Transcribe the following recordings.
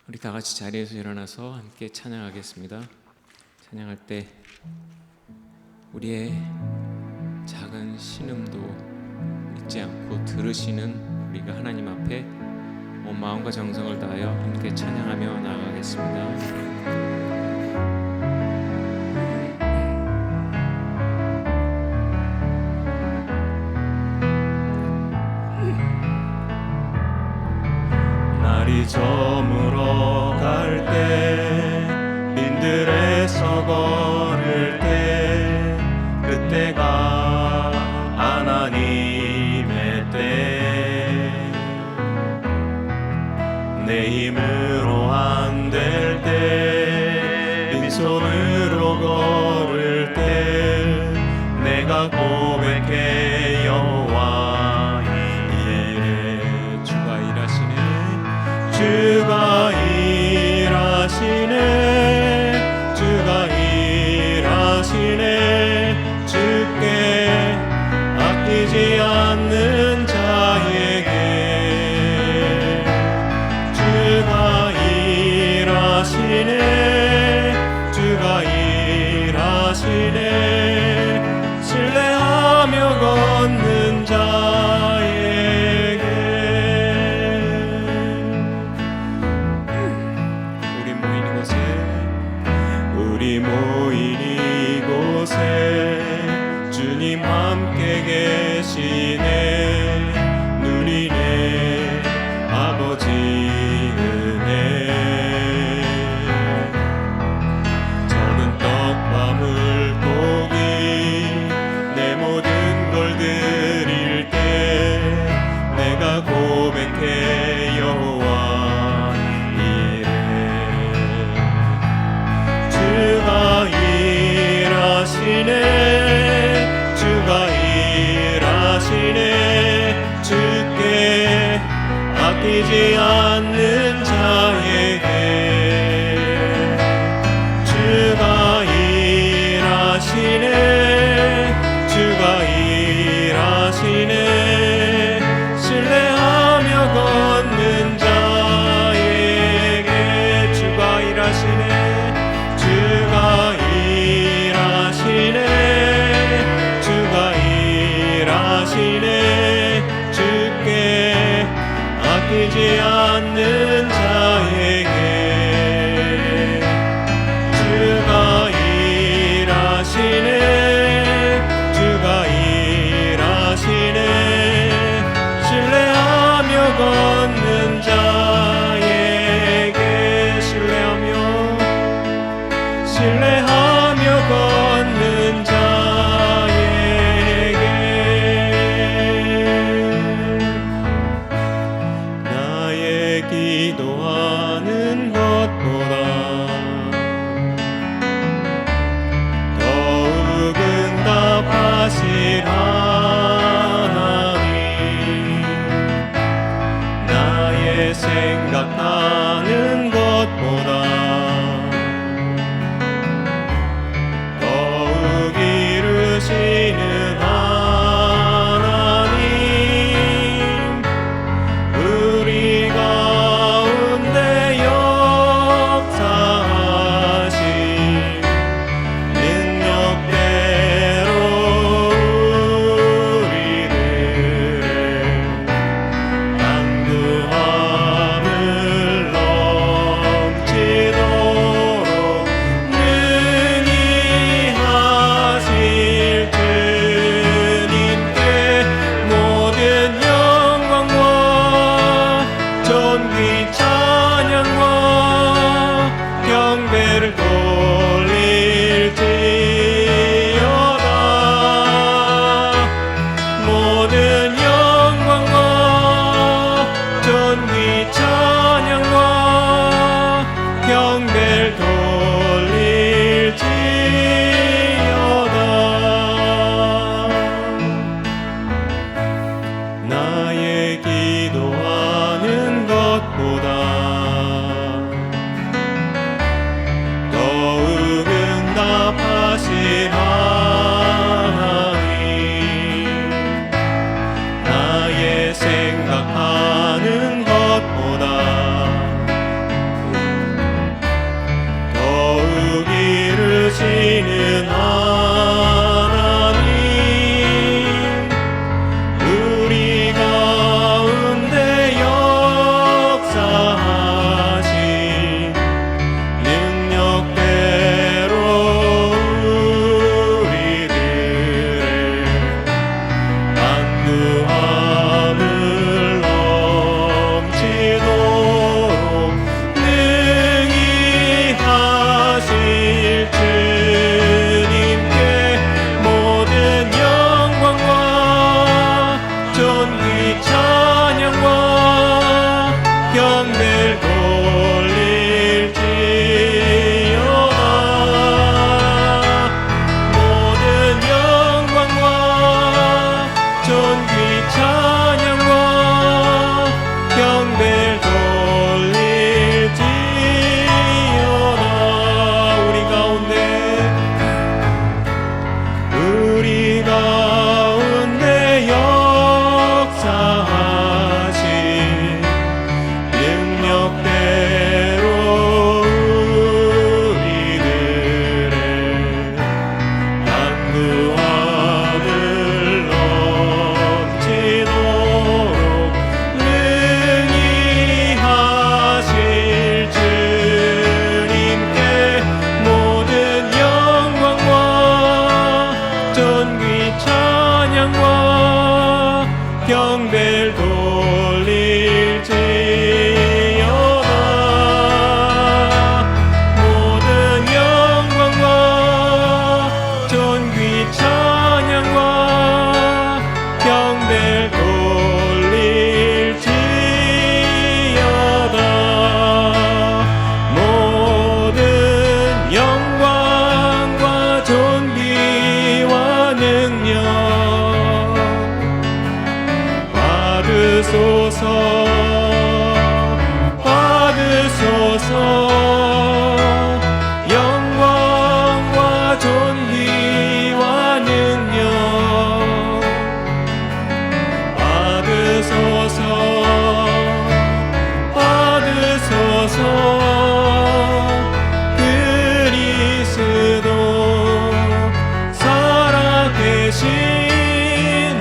우리 다 같이 자리에서 일어나서 함께 찬양하겠습니다. 찬양할 때 우리의 작은 신음도 잊지 않고 들으시는 우리가 하나님 앞에 온 마음과 정성을 다하여 함께 찬양하며 나아가겠습니다. 날이 저물어 갈 때 빈들에서 걸을 때 그때가 하나님의 때 내 힘으로 안 될 때 빈손으로 걸을 때 내가 고백해 여호와 이에 주가 일하시네 주가 일하시네 주가 일하시네 주께 아끼지 않는 자에게 주가 일하시네 주가 일하시네 신뢰하며 걷는 자에게 우리 모인 이곳에 주님 함께 계시네 누리네 아버지 은혜 적은 떡과 물고기 내 모든 걸 드릴 때 내가 고백해 여호와 이래 주가 일하시네 주가 일하시네 주께 아끼지 않는 자에게 주가 일하시네 주가 일하시네 신뢰하며 걷는 자에게 주가 일하시네 주가 일하시네 주가 일하시네 주께 아끼지 않는 자에게 주가 일하시네 주가 일하시네 신뢰하며 걷는 자에게 신뢰하며 걷는 자에게 나의 기도하는 것보다 더욱 응답하실 하나님 나의 생각하는 것보다 이루시는 하나님 우리 가운데 역사하신 능력대로 우리들의 간구함을 영광과 존귀와 능력 받으소서. 그리스도 살아계신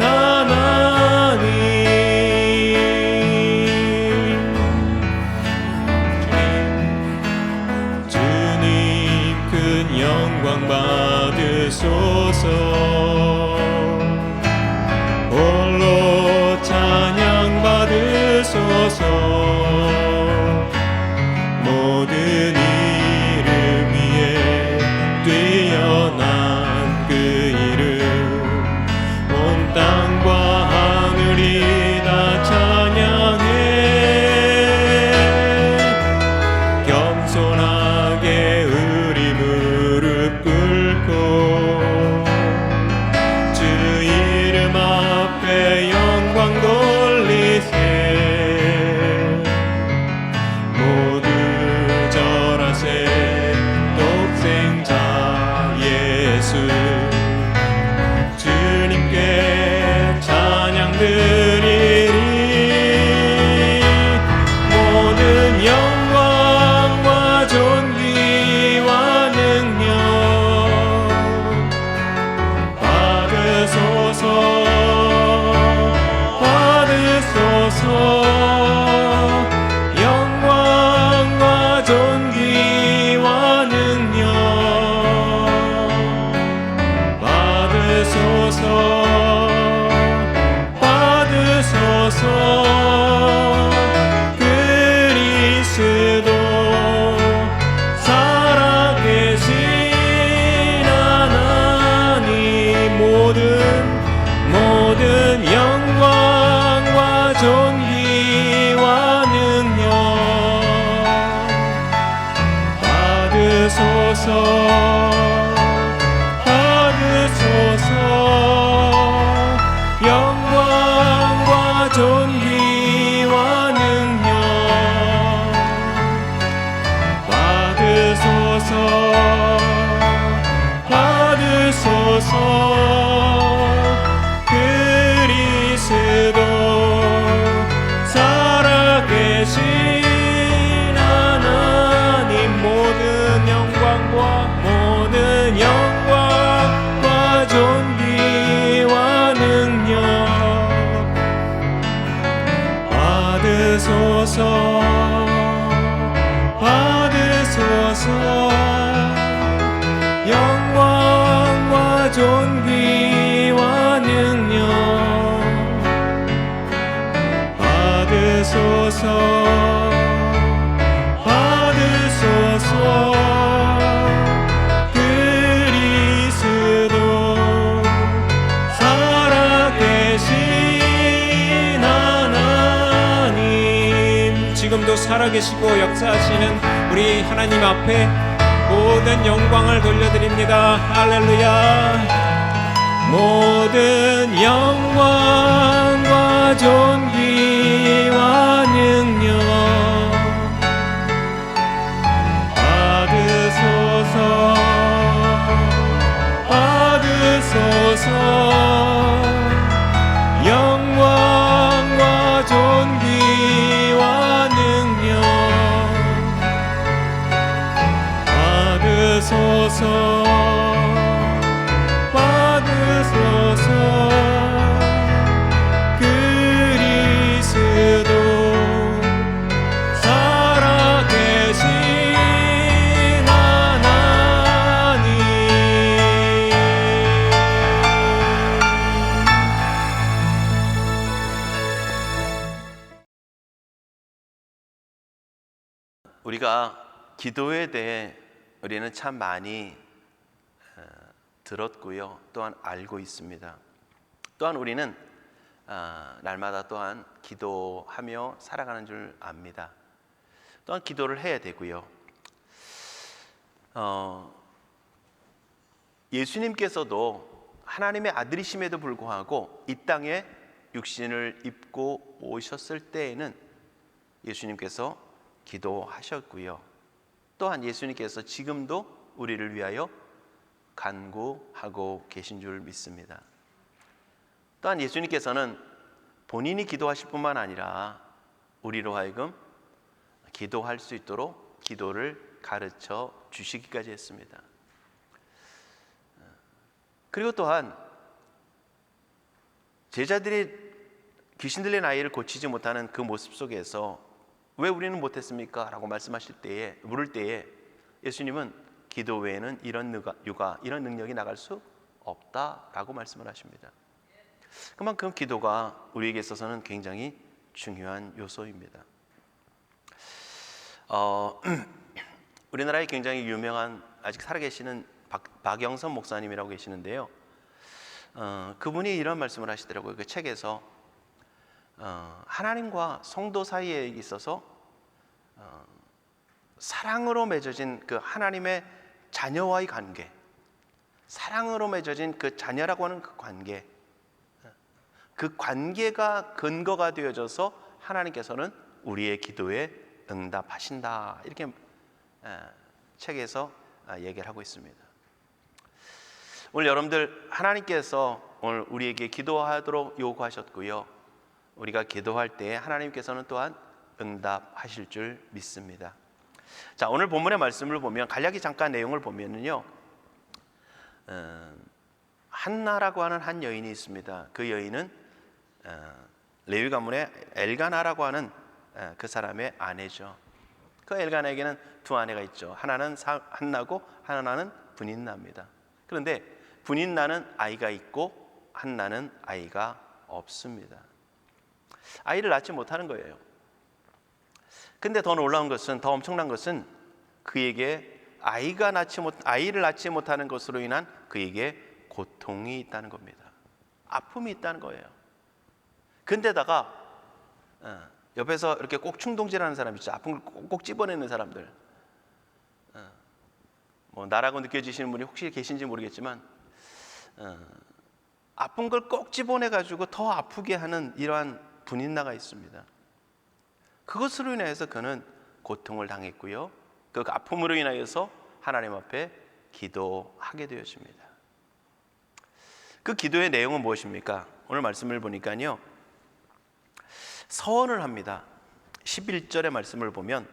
하나님, 주님 큰 영광 받으소서. 홀로 찬양 받으소서. 모든 이름 위에 뛰어난 그 이름, 온 땅과 하늘이 다 찬양해. 겸손하게 우리 무릎 꿇고 주 이름 앞에 영광 돌리세. 모두 절하세. 독생자 예수 주님께 찬양 드리리. 모든 영광과 존귀와 능력 받으소서. 영광과 존귀와 능력 받으소서. 그리스도 살아계신 하나님, 모든 영광과 존귀와 능력 받으소서. 영광과 존귀와 능력 받으소서. 그리스도 살아계신 하나님, 모든 영광과 존귀와 능력 받으소서. 영광과 존귀와 능력 받으소서. 그리스도 살아계신 하나님, 지금도 살아계시고 역사하시는 우리 하나님 앞에 모든 영광을 돌려드립니다. 할렐루야. 모든 영광과 존귀와 능력 받으소서. 영광과 존귀와 능력 받으소서. 그리스도 살아계신 하나님. 우리가 기도에 대해 우리는 참 많이 들었고요, 또한 알고 있습니다. 또한 우리는 날마다 또한 기도하며 살아가는 줄 압니다. 또한 기도를 해야 되고요. 예수님께서도 하나님의 아들이심에도 불구하고 이 땅에 육신을 입고 오셨을 때에는 예수님께서 기도하셨고요. 또한 예수님께서 지금도 우리를 위하여 간구하고 계신 줄 믿습니다. 또한 예수님께서는 본인이 기도하실 뿐만 아니라 우리로 하여금 기도할 수 있도록 기도를 가르쳐 주시기까지 했습니다. 그리고 또한 제자들이 귀신 들린 아이를 고치지 못하는 그 모습 속에서 왜 우리는 못했습니까? 라고 물을 때에 예수님은 기도 외에는 이런 능력이 나갈 수 없다라고 말씀을 하십니다. 그만큼 기도가 우리에게 있어서는 굉장히 중요한 요소입니다. 우리나라에 굉장히 유명한 아직 살아계시는 박영선 목사님이라고 계시는데요. 그분이 이런 말씀을 하시더라고요. 그 책에서 하나님과 성도 사이에 있어서 사랑으로 맺어진 그 하나님의 자녀와의 관계, 사랑으로 맺어진 그 자녀라고 하는 그 관계, 그 관계가 근거가 되어져서 하나님께서는 우리의 기도에 응답하신다, 이렇게 책에서 얘기를 하고 있습니다. 오늘 여러분들, 하나님께서 오늘 우리에게 기도하도록 요구하셨고요, 우리가 기도할 때 하나님께서는 또한 응답하실 줄 믿습니다. 자, 오늘 본문의 말씀을 보면, 간략히 잠깐 내용을 보면은요, 한나라고 하는 한 여인이 있습니다. 그 여인은 레위 가문의 엘가나라고 하는 그 사람의 아내죠. 그 엘가나에게는 두 아내가 있죠. 하나는 한나고 하나는 분인나입니다. 그런데 분인나는 아이가 있고 한나는 아이가 없습니다. 아이를 낳지 못하는 거예요. 근데 더 놀라운 것은, 더 엄청난 것은 그에게 아이를 낳지 못하는 것으로 인한 그에게 고통이 있다는 겁니다. 아픔이 있다는 거예요. 근데다가 옆에서 이렇게 꼭 충동질하는 사람 있죠. 아픔을 꼭 집어내는 사람들. 뭐 나라고 느껴지시는 분이 혹시 계신지 모르겠지만 아픈 걸 꼭 집어내가지고 더 아프게 하는 이러한 분인나가 있습니다. 그것으로 인해서 그는 고통을 당했고요, 그 아픔으로 인하여서 하나님 앞에 기도하게 되었습니다. 그 기도의 내용은 무엇입니까? 오늘 말씀을 보니까요, 서원을 합니다. 11절의 말씀을 보면,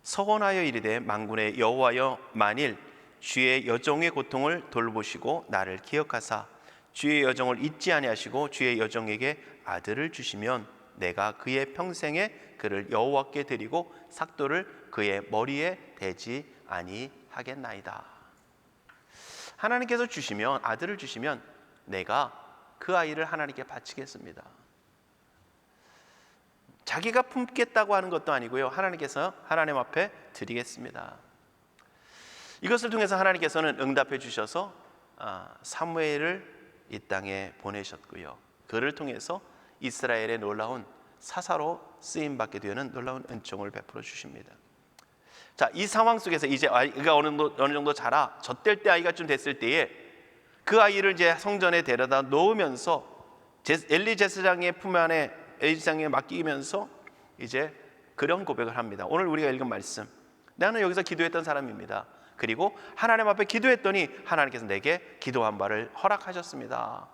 서원하여 이르되 만군의 여호와여, 만일 주의 여종의 고통을 돌보시고 나를 기억하사 주의 여종을 잊지 아니하시고 주의 여종에게 아들을 주시면 내가 그의 평생에 그를 여호와께 드리고 삭도를 그의 머리에 대지 아니하겠나이다. 하나님께서 주시면, 아들을 주시면 내가 그 아이를 하나님께 바치겠습니다. 자기가 품겠다고 하는 것도 아니고요, 하나님께서 하나님 앞에 드리겠습니다. 이것을 통해서 하나님께서는 응답해 주셔서 사무엘을 이 땅에 보내셨고요, 그를 통해서 이스라엘의 놀라운 사사로 쓰임받게 되는 놀라운 은총을 베풀어 주십니다. 자, 이 상황 속에서 이제 아이가 어느 정도 자라 젖될 때, 아이가 좀 됐을 때에 그 아이를 이제 성전에 데려다 놓으면서 엘리 제사장의 품 안에, 엘리 제사장에 맡기면서 이제 그런 고백을 합니다. 오늘 우리가 읽은 말씀, 나는 여기서 기도했던 사람입니다. 그리고 하나님 앞에 기도했더니 하나님께서 내게 기도한 바를 허락하셨습니다.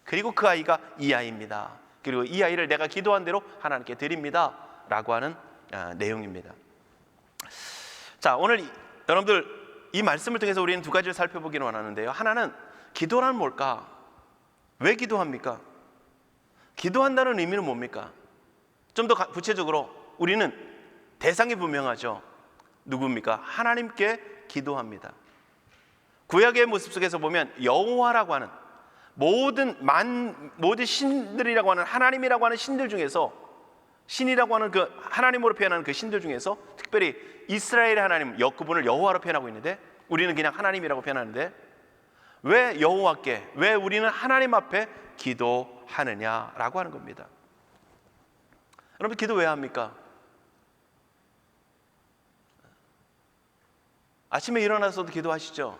그리고 그 아이가 이 아이입니다. 그리고 이 아이를 내가 기도한 대로 하나님께 드립니다 라고 하는 내용입니다. 자, 오늘 여러분들, 이 말씀을 통해서 우리는 두 가지를 살펴보기를 원하는데요, 하나는 기도란 뭘까? 왜 기도합니까? 기도한다는 의미는 뭡니까? 좀 더 구체적으로 우리는 대상이 분명하죠. 누굽니까? 하나님께 기도합니다. 구약의 모습 속에서 보면 여호와라고 하는 모든 신들이라고 하는, 하나님이라고 하는 신들 중에서, 신이라고 하는 그 하나님으로 표현하는 그 신들 중에서 특별히 이스라엘의 하나님, 그분을 여호와로 표현하고 있는데 우리는 그냥 하나님이라고 표현하는데, 왜 여호와께, 왜 우리는 하나님 앞에 기도하느냐라고 하는 겁니다. 여러분, 기도 왜 합니까? 아침에 일어나서도 기도하시죠.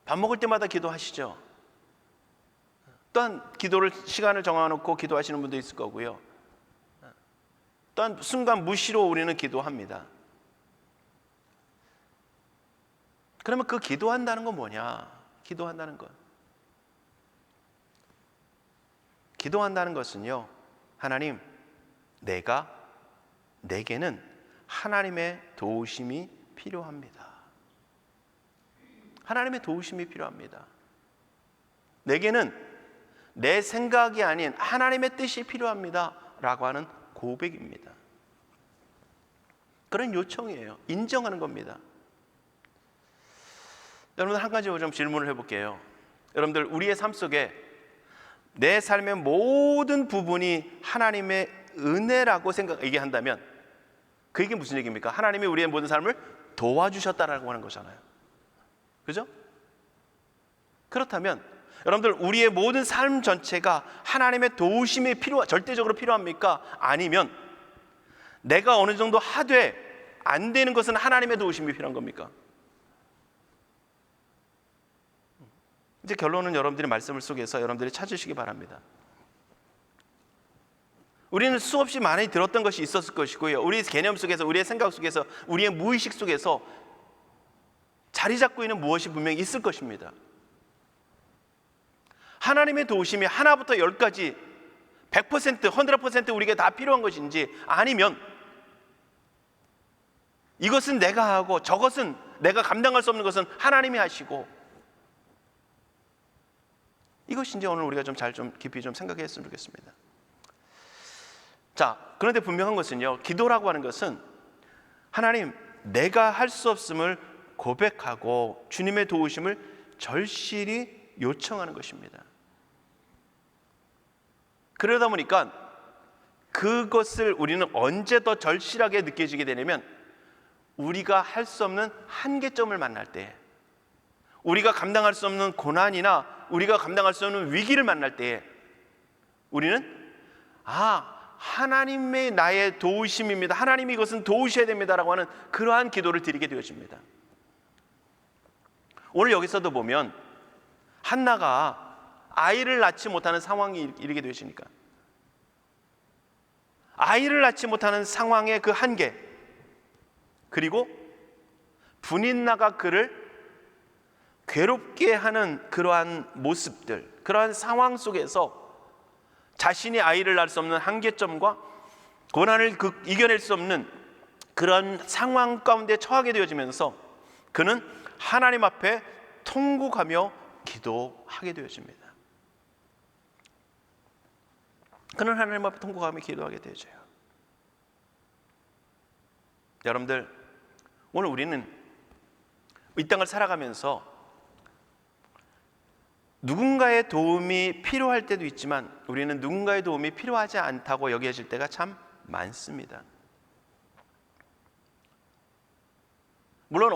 밥 먹을 때마다 기도하시죠. 또한 기도를 시간을 정해놓고 기도하시는 분도 있을 거고요. 또한 순간 무시로 우리는 기도합니다. 그러면 그 기도한다는 건 뭐냐? 기도한다는 것. 기도한다는 것은요, 하나님, 내게는 하나님의 도우심이 필요합니다. 하나님의 도우심이 필요합니다. 내게는 내 생각이 아닌 하나님의 뜻이 필요합니다 라고 하는 고백입니다. 그런 요청이에요. 인정하는 겁니다. 여러분들 한 가지 좀 질문을 해볼게요. 여러분들 우리의 삶 속에 내 삶의 모든 부분이 하나님의 은혜라고 얘기한다면 그게 무슨 얘기입니까? 하나님이 우리의 모든 삶을 도와주셨다라고 하는 거잖아요. 그죠? 그렇다면 여러분들 우리의 모든 삶 전체가 하나님의 도우심이 절대적으로 필요합니까? 아니면 내가 어느 정도 하되 안 되는 것은 하나님의 도우심이 필요한 겁니까? 이제 결론은 여러분들의 말씀을 속에서 여러분들이 찾으시기 바랍니다. 우리는 수없이 많이 들었던 것이 있었을 것이고요. 우리의 개념 속에서, 우리의 생각 속에서, 우리의 무의식 속에서 자리 잡고 있는 무엇이 분명히 있을 것입니다. 하나님의 도우심이 하나부터 열까지 100%, 100% 우리에게 다 필요한 것인지, 아니면 이것은 내가 하고 저것은 내가 감당할 수 없는 것은 하나님이 하시고, 이것이 이제 오늘 우리가 좀 깊이 좀 생각했으면 좋겠습니다. 자, 그런데 분명한 것은요, 기도라고 하는 것은 하나님, 내가 할 수 없음을 고백하고 주님의 도우심을 절실히 요청하는 것입니다. 그러다 보니까 그것을 우리는 언제 더 절실하게 느껴지게 되냐면, 우리가 할 수 없는 한계점을 만날 때, 우리가 감당할 수 없는 고난이나 우리가 감당할 수 없는 위기를 만날 때에 우리는 하나님의 나의 도우심입니다, 하나님이 이것은 도우셔야 됩니다라고 하는 그러한 기도를 드리게 되어집니다. 오늘 여기서도 보면 한나가 아이를 낳지 못하는 상황이 이르게 되시니까, 아이를 낳지 못하는 상황의 그 한계, 그리고 분인나가 그를 괴롭게 하는 그러한 모습들, 그러한 상황 속에서 자신이 아이를 낳을 수 없는 한계점과 고난을 이겨낼 수 없는 그런 상황 가운데 처하게 되어지면서 그는 하나님 앞에 통곡하며 기도하게 되어집니다. 그는 하나님 앞에 통곡하며 기도하게 되어져요. 여러분들, 오늘 우리는 이 땅을 살아가면서 누군가의 도움이 필요할 때도 있지만 우리는 누군가의 도움이 필요하지 않다고 여겨질 때가 참 많습니다. 물론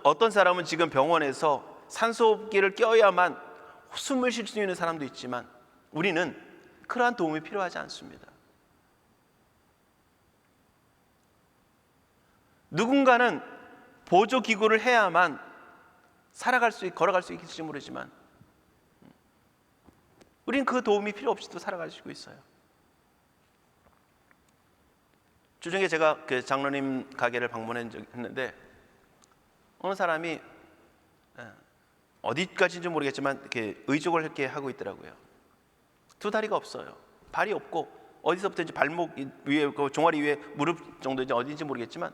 어떤 사람은 지금 병원에서 산소호흡기를 껴야만 숨을 쉴 수 있는 사람도 있지만 우리는 그러한 도움이 필요하지 않습니다. 누군가는 보조기구를 해야만 걸어갈 수 있을지 모르지만 우리는 그 도움이 필요 없이도 살아가시고 있어요. 주중에 제가 그 장로님 가게를 방문했는데 어느 사람이 어디까지인지 모르겠지만 이렇게 의족을 이렇게 하고 있더라고요. 두 다리가 없어요. 발이 없고 어디서부터 발목 위에, 그 종아리 위에 무릎 정도인지 어딘지 모르겠지만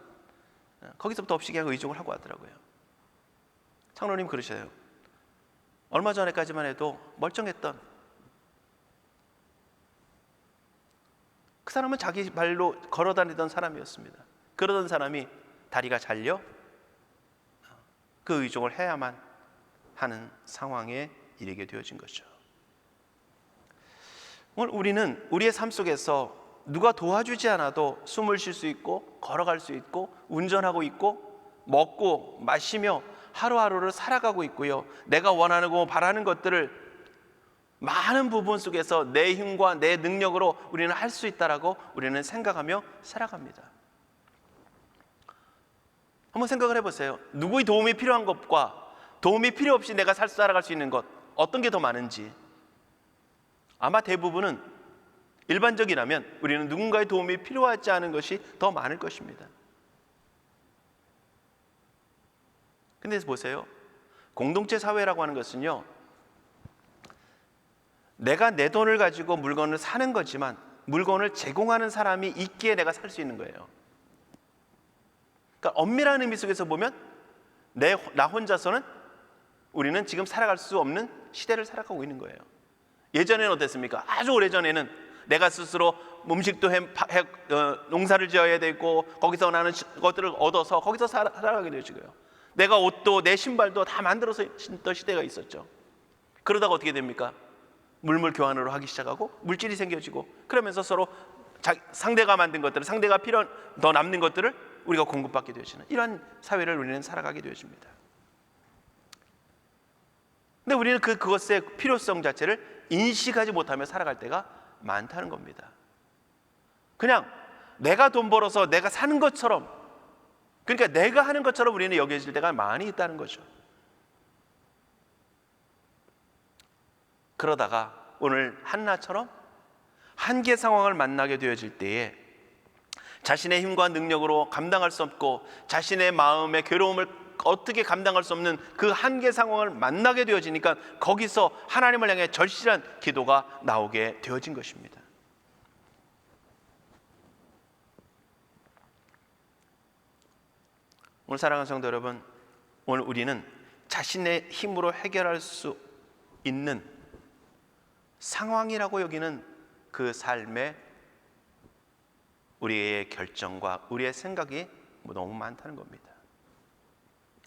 거기서부터 없이 그냥 의족을 하고 하더라고요. 장로님 그러셔요. 얼마 전에까지만 해도 멀쩡했던 그 사람은 자기 발로 걸어 다니던 사람이었습니다. 그러던 사람이 다리가 잘려 그 의족을 해야만 하는 상황에 이르게 되어진 거죠. 오늘 우리는 우리의 삶 속에서 누가 도와주지 않아도 숨을 쉴 수 있고 걸어갈 수 있고 운전하고 있고 먹고 마시며 하루하루를 살아가고 있고요. 내가 원하고 바라는 것들을 많은 부분 속에서 내 힘과 내 능력으로 우리는 할 수 있다라고 우리는 생각하며 살아갑니다. 한번 생각을 해보세요. 누구의 도움이 필요한 것과 도움이 필요 없이 내가 살아갈 수 있는 것, 어떤 게 더 많은지. 아마 대부분은 일반적이라면 우리는 누군가의 도움이 필요하지 않은 것이 더 많을 것입니다. 근데 보세요. 공동체 사회라고 하는 것은요, 내가 내 돈을 가지고 물건을 사는 거지만 물건을 제공하는 사람이 있기에 내가 살 수 있는 거예요. 그러니까 엄밀한 의미 속에서 보면 나 혼자서는 우리는 지금 살아갈 수 없는 시대를 살아가고 있는 거예요. 예전에는 어땠습니까? 아주 오래전에는 내가 스스로 음식도 농사를 지어야 되고 거기서 나는 것들을 얻어서 거기서 살아가게 되어지고요. 내가 옷도 내 신발도 다 만들어서 신던 시대가 있었죠. 그러다가 어떻게 됩니까? 물물 교환으로 하기 시작하고 물질이 생겨지고 그러면서 서로 상대가 만든 것들을 상대가 더 남는 것들을 우리가 공급받게 되어지는 이러한 사회를 우리는 살아가게 되어집니다. 근데 우리는 그것의 필요성 자체를 인식하지 못하며 살아갈 때가 많다는 겁니다. 그냥 내가 돈 벌어서 내가 사는 것처럼, 그러니까 내가 하는 것처럼 우리는 여겨질 때가 많이 있다는 거죠. 그러다가 오늘 한나처럼 한계 상황을 만나게 되어질 때에 자신의 힘과 능력으로 감당할 수 없고 자신의 마음의 괴로움을 어떻게 감당할 수 없는 그 한계 상황을 만나게 되어지니까 거기서 하나님을 향해 절실한 기도가 나오게 되어진 것입니다. 오늘 사랑하는 성도 여러분, 오늘 우리는 자신의 힘으로 해결할 수 있는 상황이라고 여기는 그 삶에 우리의 결정과 우리의 생각이 너무 많다는 겁니다.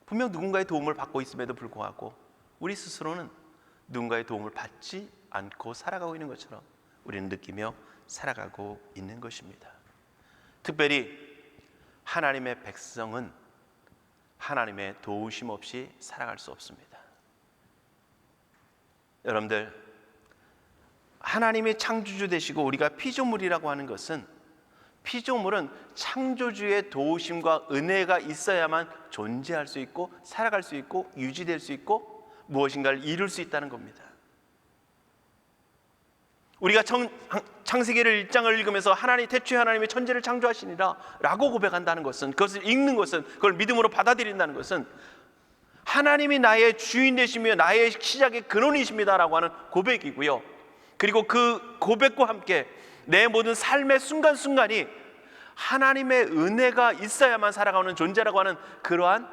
분명 누군가의 도움을 받고 있음에도 불구하고 우리 스스로는 누군가의 도움을 받지 않고 살아가고 있는 것처럼 우리는 느끼며 살아가고 있는 것입니다. 특별히 하나님의 백성은 하나님의 도우심 없이 살아갈 수 없습니다. 여러분들, 하나님이 창조주 되시고 우리가 피조물이라고 하는 것은, 피조물은 창조주의 도우심과 은혜가 있어야만 존재할 수 있고 살아갈 수 있고 유지될 수 있고 무엇인가를 이룰 수 있다는 겁니다. 우리가 창세기를 1장을 읽으면서 태초에 하나님이 천지를 창조하시니라 라고 고백한다는 것은, 그것을 읽는 것은, 그걸 믿음으로 받아들인다는 것은 하나님이 나의 주인 되시며 나의 시작의 근원이십니다 라고 하는 고백이고요. 그리고 그 고백과 함께 내 모든 삶의 순간순간이 하나님의 은혜가 있어야만 살아가는 존재라고 하는 그러한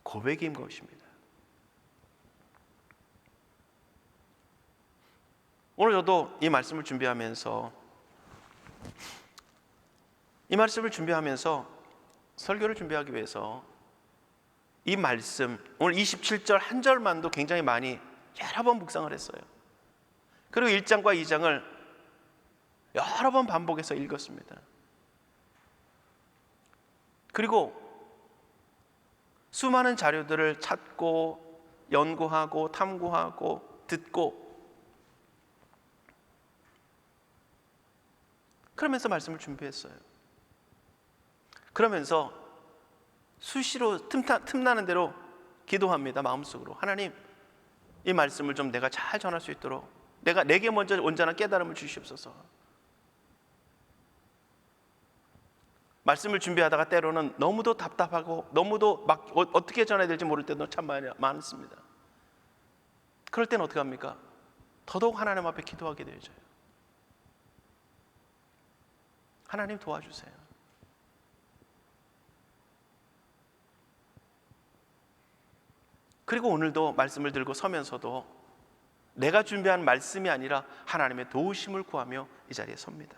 고백인 것입니다. 오늘 저도 이 말씀을 준비하면서 설교를 준비하기 위해서 이 말씀, 오늘 27절 한 절만도 굉장히 많이 여러 번 묵상을 했어요. 그리고 1장과 2장을 여러 번 반복해서 읽었습니다. 그리고 수많은 자료들을 찾고 연구하고 탐구하고 듣고 그러면서 말씀을 준비했어요. 그러면서 수시로 틈나는 대로 기도합니다. 마음속으로 하나님, 이 말씀을 좀 내가 잘 전할 수 있도록 내게 먼저 온전한 깨달음을 주시옵소서. 말씀을 준비하다가 때로는 너무도 답답하고 너무도 막 어떻게 전해야 될지 모를 때도 참 많습니다. 그럴 때는 어떻게 합니까? 더더욱 하나님 앞에 기도하게 되어져요. 하나님 도와주세요. 그리고 오늘도 말씀을 들고 서면서도 내가 준비한 말씀이 아니라 하나님의 도우심을 구하며 이 자리에 섭니다.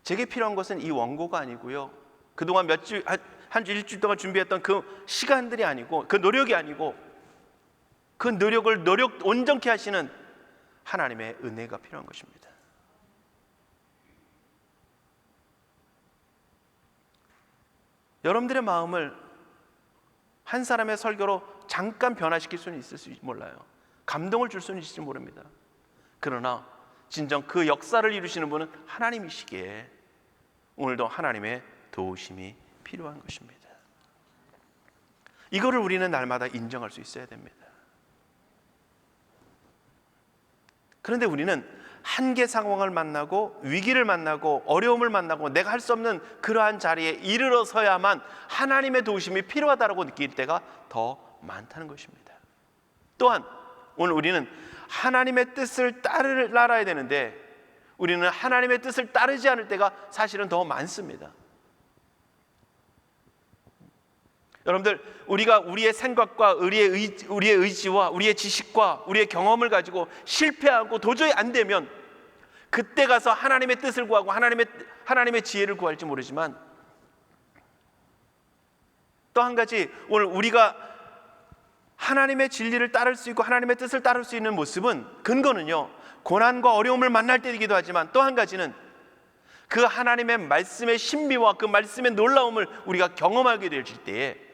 제게 필요한 것은 이 원고가 아니고요, 그동안 일주일 동안 준비했던 그 시간들이 아니고, 그 노력이 아니고, 그 노력을 온전케 하시는 하나님의 은혜가 필요한 것입니다. 여러분들의 마음을 한 사람의 설교로 잠깐 변화시킬 수는 있을지 몰라요. 감동을 줄 수는 있을지 모릅니다. 그러나 진정 그 역사를 이루시는 분은 하나님이시기에 오늘도 하나님의 도우심이 필요한 것입니다. 이거를 우리는 날마다 인정할 수 있어야 됩니다. 그런데 우리는 한계 상황을 만나고 위기를 만나고 어려움을 만나고 내가 할 수 없는 그러한 자리에 이르러서야만 하나님의 도우심이 필요하다고 느낄 때가 더 많다는 것입니다. 또한 오늘 우리는 하나님의 뜻을 따라야 되는데 우리는 하나님의 뜻을 따르지 않을 때가 사실은 더 많습니다. 여러분들, 우리가 우리의 생각과 우리의 의지와 우리의 지식과 우리의 경험을 가지고 실패하고 도저히 안 되면 그때 가서 하나님의 뜻을 구하고 하나님의 지혜를 구할지 모르지만, 또 한 가지, 오늘 우리가 하나님의 진리를 따를 수 있고 하나님의 뜻을 따를 수 있는 모습은, 근거는요, 고난과 어려움을 만날 때이기도 하지만, 또 한 가지는 그 하나님의 말씀의 신비와 그 말씀의 놀라움을 우리가 경험하게 될 때에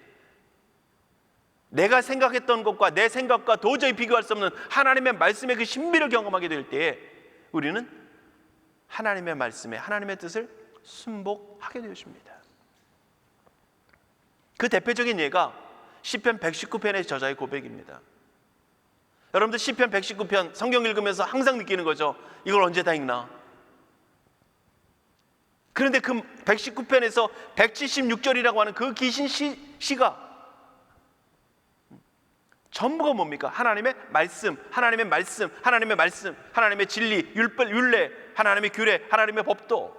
내가 생각했던 것과 내 생각과 도저히 비교할 수 없는 하나님의 말씀의 그 신비를 경험하게 될 때에 우리는 하나님의 말씀에 하나님의 뜻을 순복하게 되십니다. 그 대표적인 예가 시편 119편의 저자의 고백입니다. 여러분들, 시편 119편 성경 읽으면서 항상 느끼는 거죠. 이걸 언제 다 읽나? 그런데 그 119편에서 176절이라고 하는 그 기신 시가 전부가 뭡니까? 하나님의 말씀, 하나님의 말씀, 하나님의 말씀, 하나님의 진리, 율례, 하나님의 규례, 하나님의 법도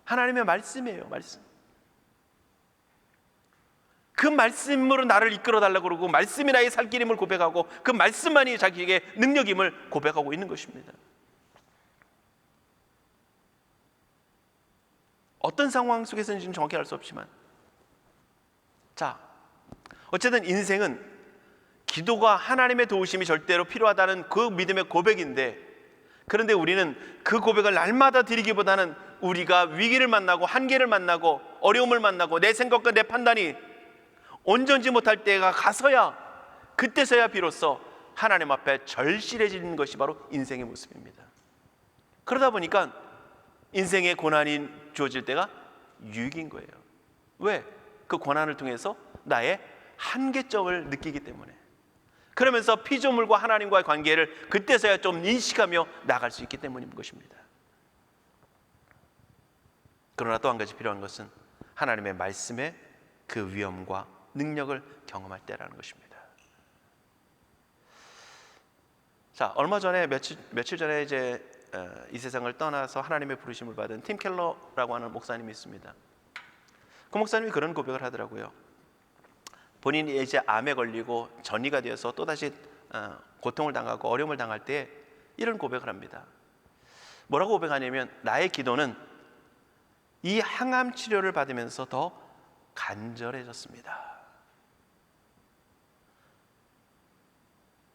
하나님의 말씀이에요. 말씀. 그 말씀으로 나를 이끌어 달라고 그러고, 말씀이 나의 살 길임을 고백하고, 그 말씀만이 자기에게 능력임을 고백하고 있는 것입니다. 어떤 상황 속에서는 정확히 알 수 없지만, 자, 어쨌든 인생은 기도가 하나님의 도우심이 절대로 필요하다는 그 믿음의 고백인데, 그런데 우리는 그 고백을 날마다 드리기보다는 우리가 위기를 만나고 한계를 만나고 어려움을 만나고 내 생각과 내 판단이 온전지 못할 때가 가서야, 그때서야 비로소 하나님 앞에 절실해지는 것이 바로 인생의 모습입니다. 그러다 보니까 인생의 고난이 주어질 때가 유익인 거예요. 왜? 그 고난을 통해서 나의 한계점을 느끼기 때문에. 그러면서 피조물과 하나님과의 관계를 그때서야 좀 인식하며 나갈 수 있기 때문인 것입니다. 그러나 또 한 가지 필요한 것은 하나님의 말씀의 그 위엄과 능력을 경험할 때라는 것입니다. 자, 얼마 전에 며칠 전에 이제 이 세상을 떠나서 하나님의 부르심을 받은 팀 켈러라고 하는 목사님이 있습니다. 그 목사님이 그런 고백을 하더라고요. 본인이 이제 암에 걸리고 전이가 되어서 또다시 고통을 당하고 어려움을 당할 때 이런 고백을 합니다. 뭐라고 고백하냐면, 나의 기도는 이 항암 치료를 받으면서 더 간절해졌습니다.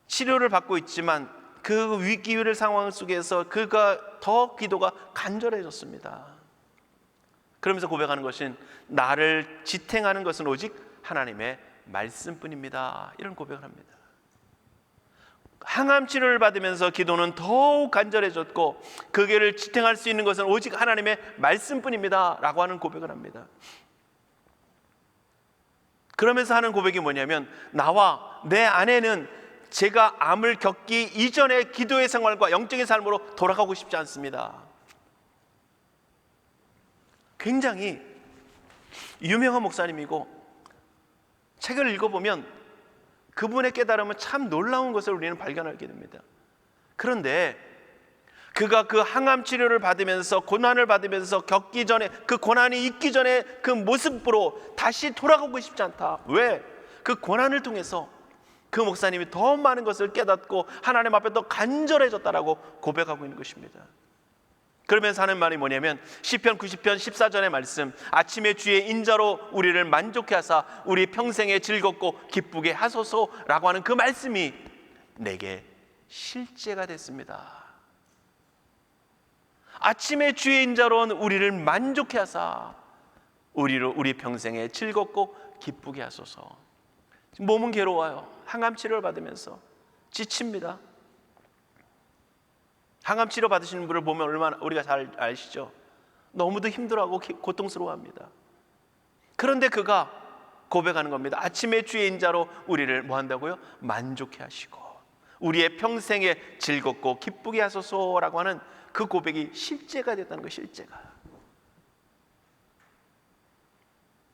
치료를 받고 있지만 그 위기의 상황 속에서 그가 더 기도가 간절해졌습니다. 그러면서 고백하는 것은, 나를 지탱하는 것은 오직 하나님의 말씀뿐입니다. 이런 고백을 합니다. 항암 치료를 받으면서 기도는 더욱 간절해졌고, 그 길을 지탱할 수 있는 것은 오직 하나님의 말씀뿐입니다 라고 하는 고백을 합니다. 그러면서 하는 고백이 뭐냐면, 나와 내 아내는 제가 암을 겪기 이전의 기도의 생활과 영적인 삶으로 돌아가고 싶지 않습니다. 굉장히 유명한 목사님이고, 책을 읽어보면 그분의 깨달음은 참 놀라운 것을 우리는 발견하게 됩니다. 그런데 그가 그 항암 치료를 받으면서 고난을 받으면서 겪기 전에, 그 고난이 있기 전에 그 모습으로 다시 돌아가고 싶지 않다. 왜? 그 고난을 통해서 그 목사님이 더 많은 것을 깨닫고 하나님 앞에 더 간절해졌다라고 고백하고 있는 것입니다. 그러면서 하는 말이 뭐냐면, 시편 90편 14절의 말씀, 아침의 주의 인자로 우리를 만족해 하사 우리 평생에 즐겁고 기쁘게 하소서라고 하는 그 말씀이 내게 실제가 됐습니다. 아침의 주의 인자로 우리를 만족해 하사 우리 평생에 즐겁고 기쁘게 하소서. 몸은 괴로워요. 항암 치료를 받으면서 지칩니다. 항암 치료 받으시는 분을 보면 얼마나 우리가 잘 아시죠? 너무도 힘들어하고 고통스러워합니다. 그런데 그가 고백하는 겁니다. 아침의 주의 인자로 우리를 뭐 한다고요? 만족해 하시고 우리의 평생에 즐겁고 기쁘게 하소서라고 하는 그 고백이 실제가 됐다는 거예요. 실제가.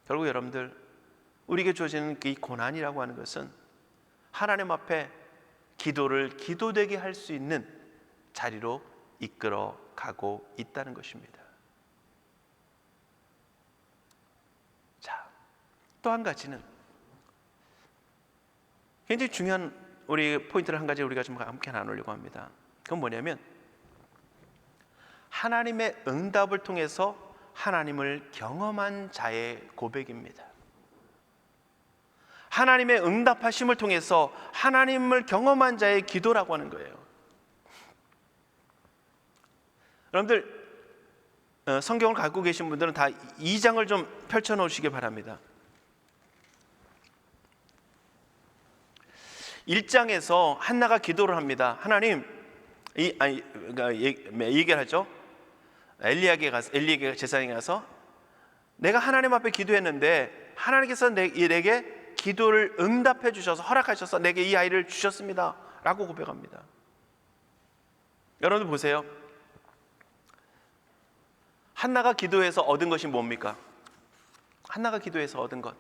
결국 여러분들, 우리에게 주어지는 이 고난이라고 하는 것은 하나님 앞에 기도를 기도되게 할 수 있는 자리로 이끌어 가고 있다는 것입니다. 자, 또 한 가지는 굉장히 중요한 우리 포인트를 한 가지 우리가 좀 함께 나누려고 합니다. 그건 뭐냐면 하나님의 응답을 통해서 하나님을 경험한 자의 고백입니다. 하나님의 응답하심을 통해서 하나님을 경험한 자의 기도라고 하는 거예요. 여러분들 성경을 갖고 계신 분들은 다 2장을 좀 펼쳐 놓으시기 바랍니다. 1장에서 한나가 기도를 합니다. 하나님, 얘기를 하죠. 엘리에게 제사장에 가서 내가 하나님 앞에 기도했는데 하나님께서 내게 기도를 응답해 주셔서 허락하셔서 내게 이 아이를 주셨습니다 라고 고백합니다. 여러분들 보세요. 한나가 기도해서 얻은 것이 뭡니까? 한나가 기도해서 얻은 것,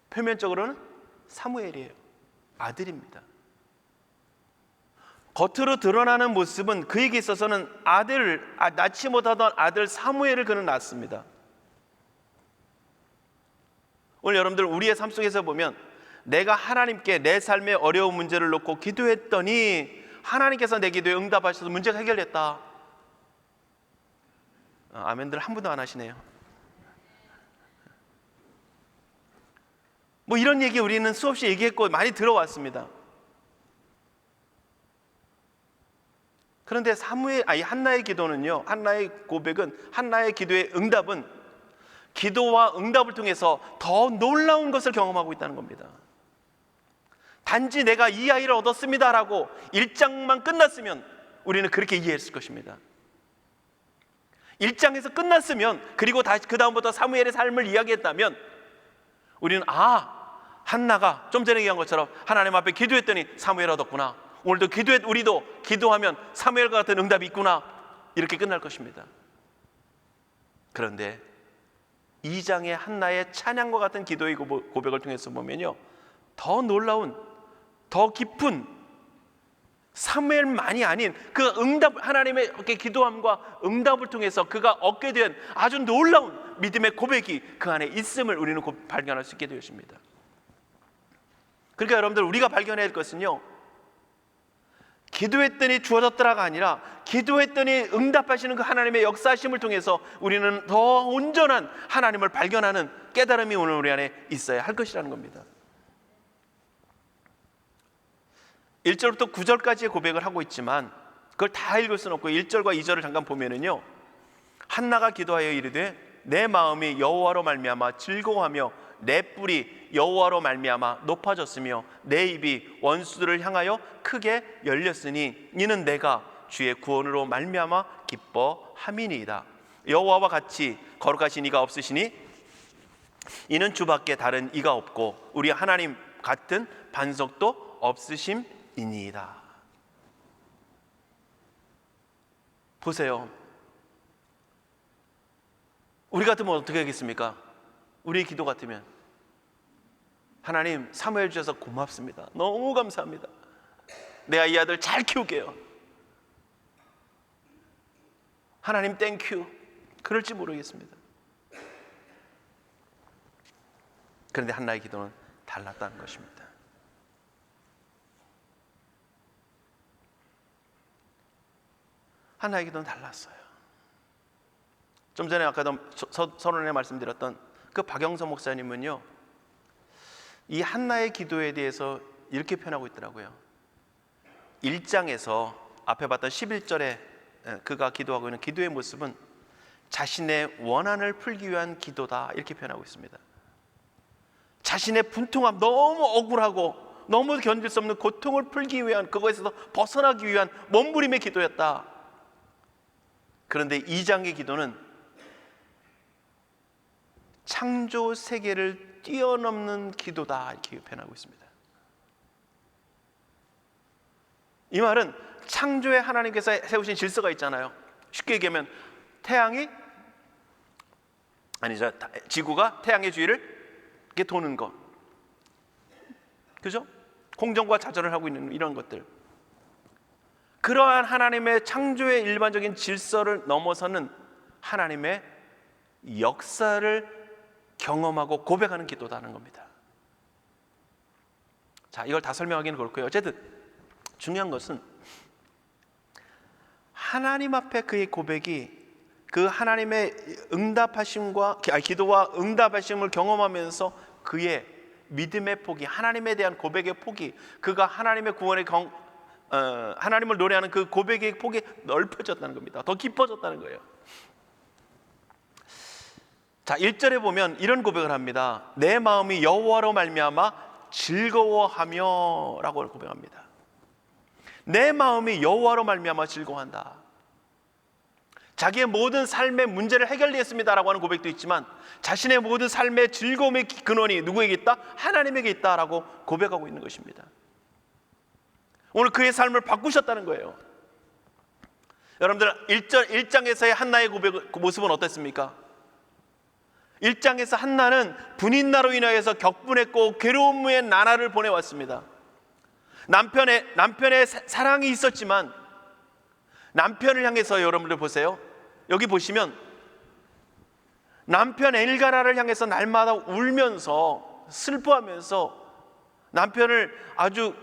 표면적으로는 사무엘이에요. 아들입니다. 겉으로 드러나는 모습은 그에게 있어서는 낳지 못하던 아들 사무엘을 그는 낳습니다. 오늘 여러분들 우리의 삶 속에서 보면 내가 하나님께 내 삶의 어려운 문제를 놓고 기도했더니 하나님께서 내 기도에 응답하셔서 문제가 해결됐다. 아멘들 한 분도 안 하시네요. 뭐 이런 얘기 우리는 수없이 얘기했고 많이 들어왔습니다. 그런데 한나의 기도는요, 한나의 고백은, 한나의 기도의 응답은 기도와 응답을 통해서 더 놀라운 것을 경험하고 있다는 겁니다. 단지 내가 이 아이를 얻었습니다라고 1장만 끝났으면 우리는 그렇게 이해했을 것입니다. 1장에서 끝났으면, 그리고 다시 그 다음부터 사무엘의 삶을 이야기했다면 우리는 한나가 좀 전에 얘기한 것처럼 하나님 앞에 기도했더니 사무엘 얻었구나, 오늘도 우리도 기도하면 사무엘과 같은 응답이 있구나, 이렇게 끝날 것입니다. 그런데 2장의 한나의 찬양과 같은 기도의 고백을 통해서 보면요, 더 놀라운, 더 깊은, 사무엘만이 아닌 그 응답, 하나님의 기도함과 응답을 통해서 그가 얻게 된 아주 놀라운 믿음의 고백이 그 안에 있음을 우리는 곧 발견할 수 있게 되었습니다. 그러니까 여러분들, 우리가 발견해야 할 것은요, 기도했더니 주어졌더라가 아니라 기도했더니 응답하시는 그 하나님의 역사하심을 통해서 우리는 더 온전한 하나님을 발견하는 깨달음이 오늘 우리 안에 있어야 할 것이라는 겁니다. 1절부터 9절까지의 고백을 하고 있지만 그걸 다 읽을 수는 없고 1절과 2절을 잠깐 보면은요, 한나가 기도하여 이르되 내 마음이 여호와로 말미암아 즐거워하며 내 뿔이 여호와로 말미암아 높아졌으며 내 입이 원수들을 향하여 크게 열렸으니 이는 내가 주의 구원으로 말미암아 기뻐함이니이다. 여호와와 같이 거룩하신 이가 없으시니 이는 주밖에 다른 이가 없고 우리 하나님 같은 반석도 없으심이니이다. 보세요. 우리 같으면 어떻게 하겠습니까? 우리의 기도 같으면 하나님, 사무엘 주셔서 고맙습니다. 너무 감사합니다. 내가 이 아들 잘 키울게요. 하나님 땡큐. 그럴지 모르겠습니다. 그런데 한나의 기도는 달랐다는 것입니다. 한나의 기도는 달랐어요. 좀 전에 아까도 서론에 말씀드렸던 그 박영서 목사님은요, 이 한나의 기도에 대해서 이렇게 표현하고 있더라고요. 1장에서 앞에 봤던 11절에 그가 기도하고 있는 기도의 모습은 자신의 원한을 풀기 위한 기도다, 이렇게 표현하고 있습니다. 자신의 분통함, 너무 억울하고 너무 견딜 수 없는 고통을 풀기 위한, 그것에서 벗어나기 위한 몸부림의 기도였다. 그런데 2장의 기도는 창조 세계를 뛰어넘는 기도다, 이렇게 표현하고 있습니다. 이 말은 창조에 하나님께서 세우신 질서가 있잖아요. 쉽게 얘기하면 지구가 태양의 주위를 이렇게 도는 것, 그죠? 공정과 자전을 하고 있는 이런 것들, 그러한 하나님의 창조의 일반적인 질서를 넘어서는 하나님의 역사를 경험하고 고백하는 기도다는 겁니다. 자, 이걸 다 설명하기는 그렇고요. 어쨌든 중요한 것은 하나님 앞에 그의 고백이 그 하나님의 기도와 응답하심을 경험하면서 그의 믿음의 폭이, 하나님에 대한 고백의 폭이, 그가 하나님의 구원의 하나님을 노래하는 그 고백의 폭이 넓혀졌다는 겁니다. 더 깊어졌다는 거예요. 자, 1절에 보면 이런 고백을 합니다. 내 마음이 여호와로 말미암아 즐거워하며 라고 고백합니다. 내 마음이 여호와로 말미암아 즐거워한다. 자기의 모든 삶의 문제를 해결했습니다 라고 하는 고백도 있지만, 자신의 모든 삶의 즐거움의 근원이 누구에게 있다? 하나님에게 있다라고 고백하고 있는 것입니다. 오늘 그의 삶을 바꾸셨다는 거예요. 여러분들 1장에서의 한나의 모습은 어땠습니까? 1장에서 한나는 분인나로 인하여서 격분했고 괴로움의 나날을 보내왔습니다. 남편의 사랑이 있었지만 남편을 향해서, 여러분들 보세요. 여기 보시면 남편 엘가나를 향해서 날마다 울면서 슬퍼하면서 남편을 아주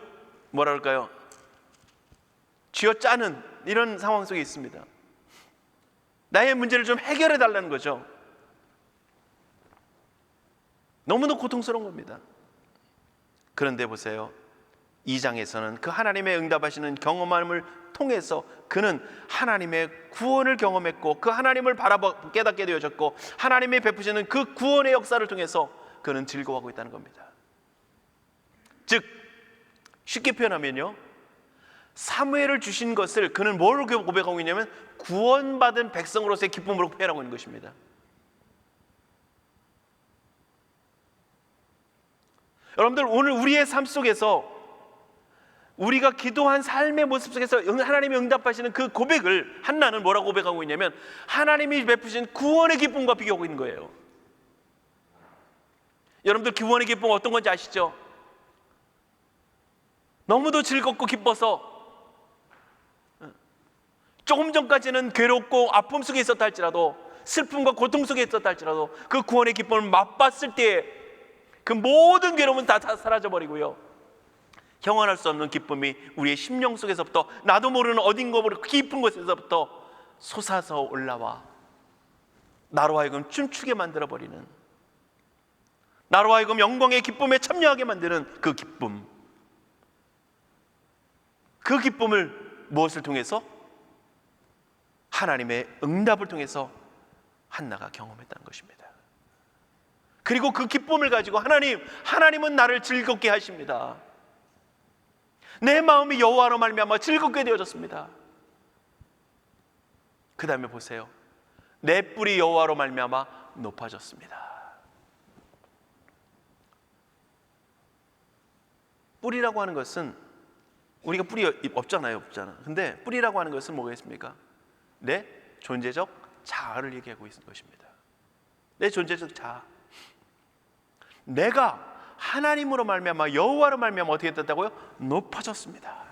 쥐어짜는 이런 상황 속에 있습니다. 나의 문제를 좀 해결해 달라는 거죠. 너무나 고통스러운 겁니다. 그런데 보세요, 2장에서는 그 하나님의 응답하시는 경험함을 통해서 그는 하나님의 구원을 경험했고, 그 하나님을 깨닫게 되어졌고, 하나님이 베푸시는 그 구원의 역사를 통해서 그는 즐거워하고 있다는 겁니다. 즉 쉽게 표현하면요, 사무엘을 주신 것을 그는 뭘 고백하고 있냐면 구원받은 백성으로서의 기쁨으로 표현하고 있는 것입니다. 여러분들, 오늘 우리의 삶 속에서 우리가 기도한 삶의 모습 속에서 하나님이 응답하시는 그 고백을 한나는 뭐라고 고백하고 있냐면 하나님이 베푸신 구원의 기쁨과 비교하고 있는 거예요. 여러분들, 구원의 기쁨 어떤 건지 아시죠? 너무도 즐겁고 기뻐서 조금 전까지는 괴롭고 아픔 속에 있었다 할지라도, 슬픔과 고통 속에 있었다 할지라도, 그 구원의 기쁨을 맛봤을 때에 그 모든 괴로움은 다 사라져버리고요, 형언할 수 없는 기쁨이 우리의 심령 속에서부터, 나도 모르는 어딘가 깊은 곳에서부터 솟아서 올라와 나로 하여금 춤추게 만들어버리는, 나로 하여금 영광의 기쁨에 참여하게 만드는 그 기쁨, 그 기쁨을 무엇을 통해서? 하나님의 응답을 통해서 한나가 경험했다는 것입니다. 그리고 그 기쁨을 가지고 하나님은 나를 즐겁게 하십니다. 내 마음이 여호와로 말미암아 즐겁게 되어졌습니다. 그 다음에 보세요. 내 뿔이 여호와로 말미암아 높아졌습니다. 뿔이라고 하는 것은, 우리가 뿔이 없잖아요. 근데 뿔이라고 하는 것은 뭐겠습니까? 내 존재적 자아를 얘기하고 있는 것입니다. 내 존재적 자아, 내가 하나님으로 말미암아, 여호와로 말미암아 어떻게 됐다고요? 높아졌습니다.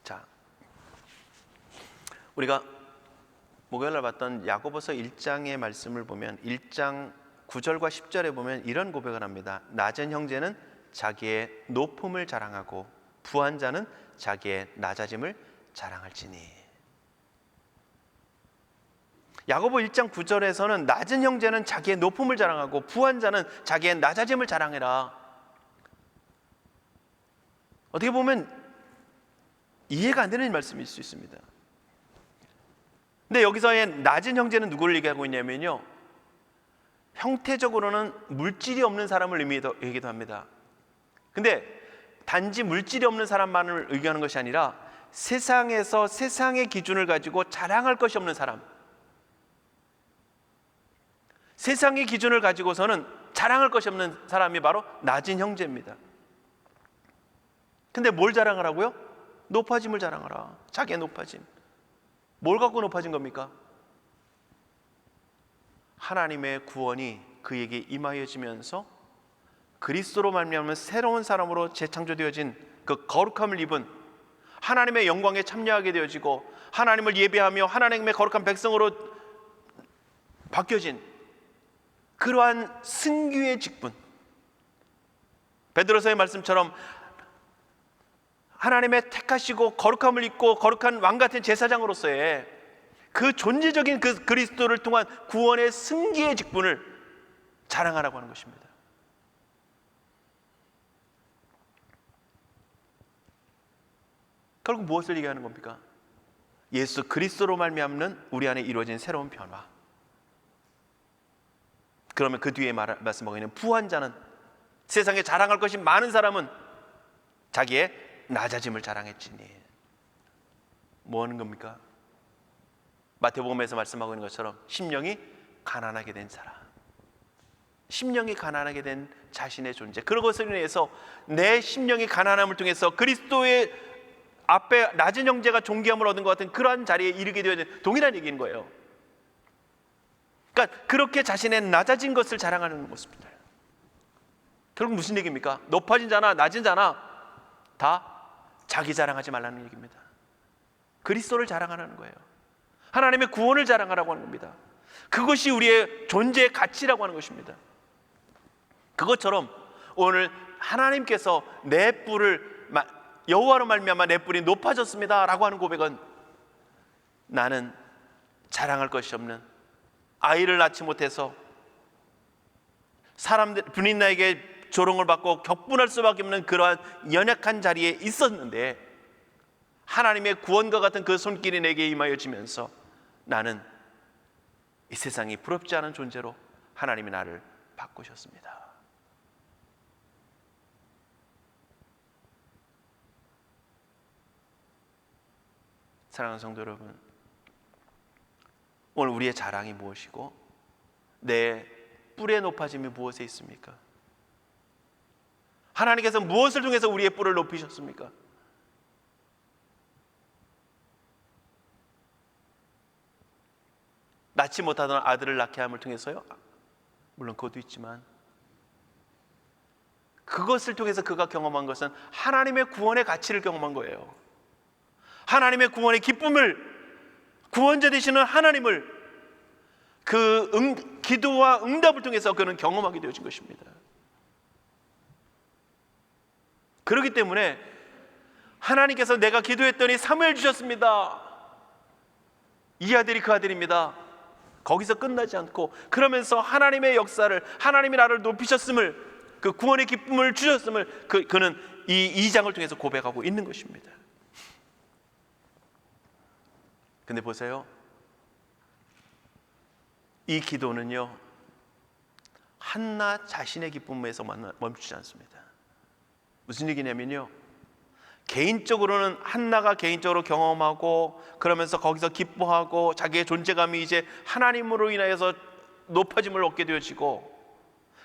자, 우리가 목요일날 봤던 야고보서 1장의 말씀을 보면 1장 9절과 10절에 보면 이런 고백을 합니다. 낮은 형제는 자기의 높음을 자랑하고 부한 자는 자기의 낮아짐을 자랑할지니. 야고보 1장 9절에서는 낮은 형제는 자기의 높음을 자랑하고 부한 자는 자기의 낮아짐을 자랑해라. 어떻게 보면 이해가 안 되는 말씀일 수 있습니다. 근데 여기서의 낮은 형제는 누구를 얘기하고 있냐면요, 형태적으로는 물질이 없는 사람을 얘기도 합니다. 근데 단지 물질이 없는 사람만을 의미하는 것이 아니라 세상에서 세상의 기준을 가지고 자랑할 것이 없는 사람, 세상의 기준을 가지고서는 자랑할 것이 없는 사람이 바로 낮은 형제입니다. 근데 뭘 자랑하라고요? 높아짐을 자랑하라. 자기의 높아짐. 뭘 갖고 높아진 겁니까? 하나님의 구원이 그에게 임하여지면서 그리스도로 말미암아 새로운 사람으로 재창조되어진 그 거룩함을 입은 하나님의 영광에 참여하게 되어지고 하나님을 예배하며 하나님의 거룩한 백성으로 바뀌어진 그러한 승귀의 직분, 베드로서의 말씀처럼 하나님의 택하시고 거룩함을 입고 거룩한 왕같은 제사장으로서의 그 존재적인 그 그리스도를 통한 구원의 승기의 직분을 자랑하라고 하는 것입니다. 결국 무엇을 얘기하는 겁니까? 예수 그리스도로 말미암는 우리 안에 이루어진 새로운 변화. 그러면 그 뒤에 말씀하고 있는 부한 자는, 세상에 자랑할 것이 많은 사람은 자기의 낮아짐을 자랑했지니. 뭐 하는 겁니까? 마태복음에서 말씀하고 있는 것처럼 심령이 가난하게 된 사람, 심령이 가난하게 된 자신의 존재, 그런 것을 인해서 내 심령이 가난함을 통해서 그리스도의 앞에 낮은 형제가 존귀함을 얻은 것 같은 그러한 자리에 이르게 되어진 동일한 얘기인 거예요. 그러니까 그렇게 자신의 낮아진 것을 자랑하는 모습입니다. 결국 무슨 얘기입니까? 높아진 자나 낮은 자나 다 자기 자랑하지 말라는 얘기입니다. 그리스도를 자랑하라는 거예요. 하나님의 구원을 자랑하라고 하는 겁니다. 그것이 우리의 존재의 가치라고 하는 것입니다. 그것처럼 오늘 하나님께서 내 뿔을 여호와로 말미암아 내 뿔이 높아졌습니다 라고 하는 고백은, 나는 자랑할 것이 없는, 아이를 낳지 못해서 사람들 부인 나에게 조롱을 받고 격분할 수밖에 없는 그러한 연약한 자리에 있었는데 하나님의 구원과 같은 그 손길이 내게 임하여지면서 나는 이 세상이 부럽지 않은 존재로 하나님이 나를 바꾸셨습니다. 사랑하는 성도 여러분, 오늘 우리의 자랑이 무엇이고 내 뿔의 높아짐이 무엇에 있습니까? 하나님께서 무엇을 통해서 우리의 뿔을 높이셨습니까? 낳지 못하던 아들을 낳게 함을 통해서요? 물론 그것도 있지만 그것을 통해서 그가 경험한 것은 하나님의 구원의 가치를 경험한 거예요. 하나님의 구원의 기쁨을, 구원자 되시는 하나님을 그 기도와 응답을 통해서 그는 경험하게 되어진 것입니다. 그렇기 때문에 하나님께서 내가 기도했더니 사무엘 주셨습니다, 이 아들이 그 아들입니다, 거기서 끝나지 않고 그러면서 하나님의 역사를, 하나님이 나를 높이셨음을, 그 구원의 기쁨을 주셨음을 그는 이 2장을 통해서 고백하고 있는 것입니다. 근데 보세요, 이 기도는요 한나 자신의 기쁨에서 멈추지 않습니다. 무슨 얘기냐면요, 개인적으로는 한나가 개인적으로 경험하고 그러면서 거기서 기뻐하고 자기의 존재감이 이제 하나님으로 인하여서 높아짐을 얻게 되어지고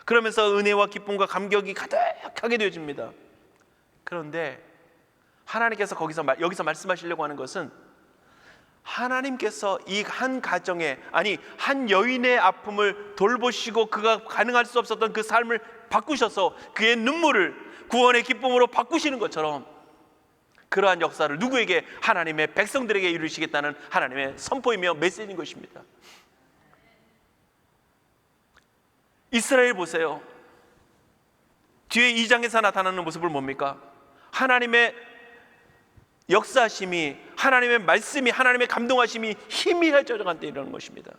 그러면서 은혜와 기쁨과 감격이 가득하게 되어집니다. 그런데 하나님께서 여기서 말씀하시려고 하는 것은, 하나님께서 이 한 가정에, 아니 한 여인의 아픔을 돌보시고 그가 가능할 수 없었던 그 삶을 바꾸셔서 그의 눈물을 구원의 기쁨으로 바꾸시는 것처럼 그러한 역사를 누구에게? 하나님의 백성들에게 이루시겠다는 하나님의 선포이며 메시지인 것입니다. 이스라엘 보세요. 뒤에 2장에서 나타나는 모습을 뭡니까? 하나님의 역사하심이, 하나님의 말씀이, 하나님의 감동하심이 희미해져가는 때 이러는 것입니다.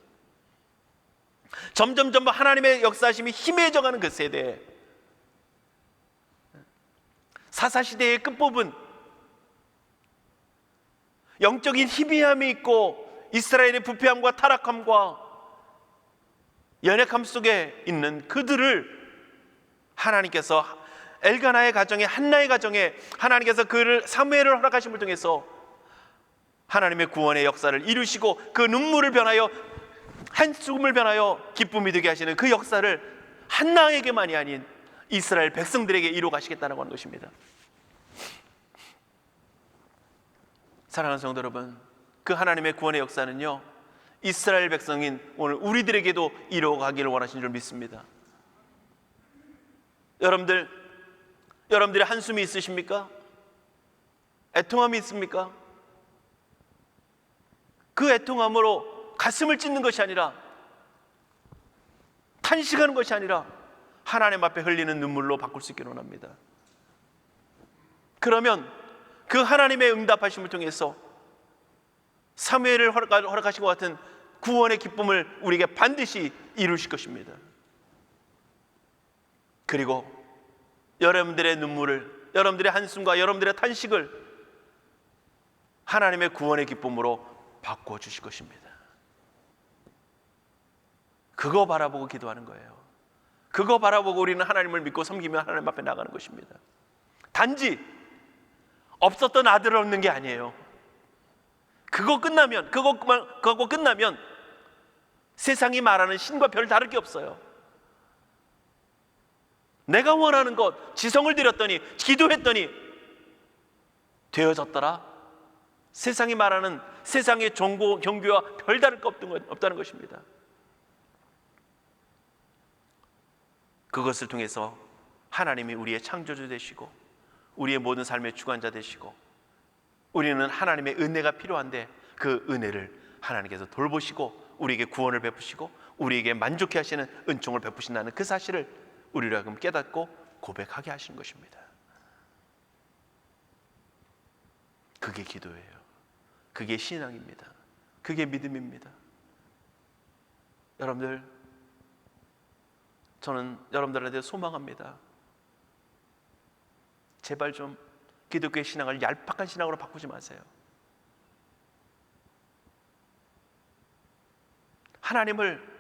점점 하나님의 역사하심이 희미해져가는 그 세대, 사사시대의 끝부분, 영적인 희미함이 있고 이스라엘의 부패함과 타락함과 연약함 속에 있는 그들을 하나님께서 엘가나의 가정에, 한나의 가정에 하나님께서 그를 사무엘을 허락하심을 통해서 하나님의 구원의 역사를 이루시고 그 눈물을 변하여 한숨을 변하여 기쁨이 되게 하시는 그 역사를 한나에게만이 아닌 이스라엘 백성들에게 이루어 가시겠다는 하는 것입니다. 사랑하는 성도 여러분, 그 하나님의 구원의 역사는요, 이스라엘 백성인 오늘 우리들에게도 이루어 가기를 원하신 줄 믿습니다. 여러분들의 한숨이 있으십니까? 애통함이 있습니까? 그 애통함으로 가슴을 찢는 것이 아니라, 탄식하는 것이 아니라 하나님 앞에 흘리는 눈물로 바꿀 수 있기를 원합니다. 그러면 그 하나님의 응답하심을 통해서 사무엘을 허락하신 것 같은 구원의 기쁨을 우리에게 반드시 이루실 것입니다. 그리고 여러분들의 눈물을, 여러분들의 한숨과 여러분들의 탄식을 하나님의 구원의 기쁨으로 바꿔주실 것입니다. 그거 바라보고 기도하는 거예요. 그거 바라보고 우리는 하나님을 믿고 섬기며 하나님 앞에 나가는 것입니다. 단지 없었던 아들을 얻는 게 아니에요. 그거 끝나면 세상이 말하는 신과 별 다를 게 없어요. 내가 원하는 것, 지성을 들였더니, 기도했더니 되어졌더라. 세상이 말하는 세상의 경교와 별 다를 게 없다는 것입니다. 그것을 통해서 하나님이 우리의 창조주 되시고 우리의 모든 삶의 주관자 되시고, 우리는 하나님의 은혜가 필요한데 그 은혜를 하나님께서 돌보시고 우리에게 구원을 베푸시고 우리에게 만족해 하시는 은총을 베푸신다는 그 사실을 우리로 하여금 깨닫고 고백하게 하신 것입니다. 그게 기도예요. 그게 신앙입니다. 그게 믿음입니다. 여러분들, 저는 여러분들한테 소망합니다. 제발 좀 기독교의 신앙을 얄팍한 신앙으로 바꾸지 마세요. 하나님을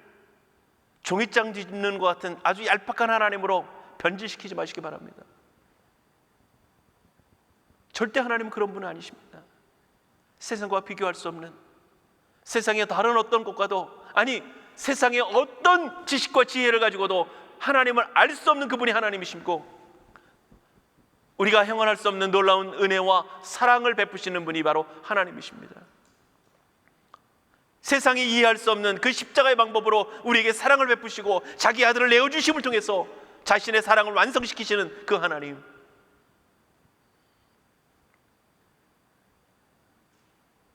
종이장 뒤집는 것 같은 아주 얄팍한 하나님으로 변질시키지 마시기 바랍니다. 절대 하나님은 그런 분은 아니십니다. 세상과 비교할 수 없는, 세상의 다른 어떤 것과도, 아니 세상의 어떤 지식과 지혜를 가지고도 하나님을 알 수 없는 그분이 하나님이시고, 우리가 형언할 수 없는 놀라운 은혜와 사랑을 베푸시는 분이 바로 하나님이십니다. 세상이 이해할 수 없는 그 십자가의 방법으로 우리에게 사랑을 베푸시고 자기 아들을 내어주심을 통해서 자신의 사랑을 완성시키시는 그 하나님,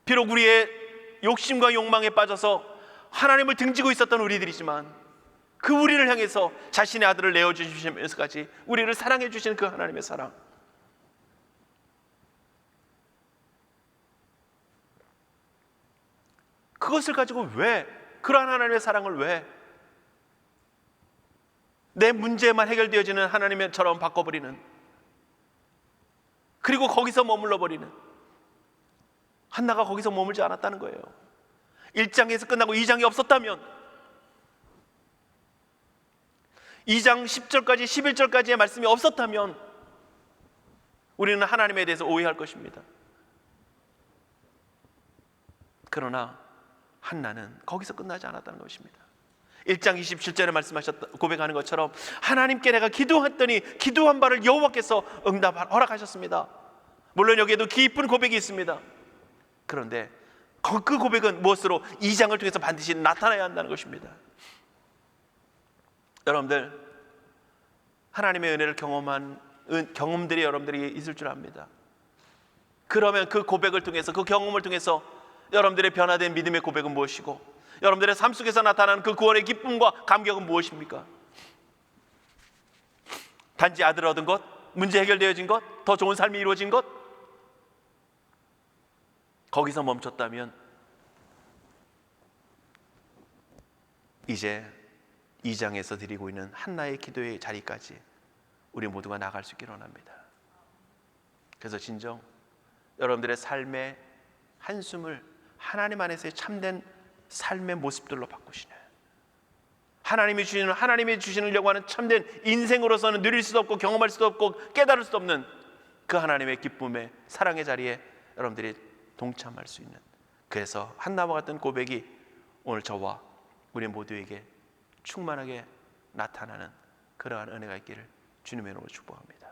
비록 우리의 욕심과 욕망에 빠져서 하나님을 등지고 있었던 우리들이지만 그 우리를 향해서 자신의 아들을 내어주시면서까지 우리를 사랑해 주시는 그 하나님의 사랑, 그것을 가지고 왜, 그러한 하나님의 사랑을 왜 내 문제만 해결되어지는 하나님처럼 바꿔버리는, 그리고 거기서 머물러 버리는, 한나가 거기서 머물지 않았다는 거예요. 1장에서 끝나고 2장이 없었다면, 2장 10절까지 11절까지의 말씀이 없었다면 우리는 하나님에 대해서 오해할 것입니다. 그러나 한나는 거기서 끝나지 않았다는 것입니다. 1장 27절에 고백하는 것처럼 하나님께 내가 기도했더니 기도한 바를 여호와께서 허락하셨습니다. 물론 여기에도 깊은 고백이 있습니다. 그런데 그 고백은 무엇으로? 2장을 통해서 반드시 나타나야 한다는 것입니다. 여러분들, 하나님의 은혜를 경험한 경험들이 여러분들에게 있을 줄 압니다. 그러면 그 고백을 통해서, 그 경험을 통해서 여러분들의 변화된 믿음의 고백은 무엇이고, 여러분들의 삶 속에서 나타나는 그 구원의 기쁨과 감격은 무엇입니까? 단지 아들을 얻은 것, 문제 해결되어진 것, 더 좋은 삶이 이루어진 것, 거기서 멈췄다면 이제 2장에서 드리고 있는 한나의 기도의 자리까지 우리 모두가 나갈 수 있기를 원합니다. 그래서 진정 여러분들의 삶의 한숨을 하나님 안에서의 참된 삶의 모습들로 바꾸시는, 하나님이 주시려고 하는 참된 인생으로서는 누릴 수도 없고 경험할 수도 없고 깨달을 수도 없는 그 하나님의 기쁨의 사랑의 자리에 여러분들이 동참할 수 있는 그래서 한나와 같은 고백이 오늘 저와 우리 모두에게 충만하게 나타나는 그러한 은혜가 있기를 주님의 이름으로 축복합니다.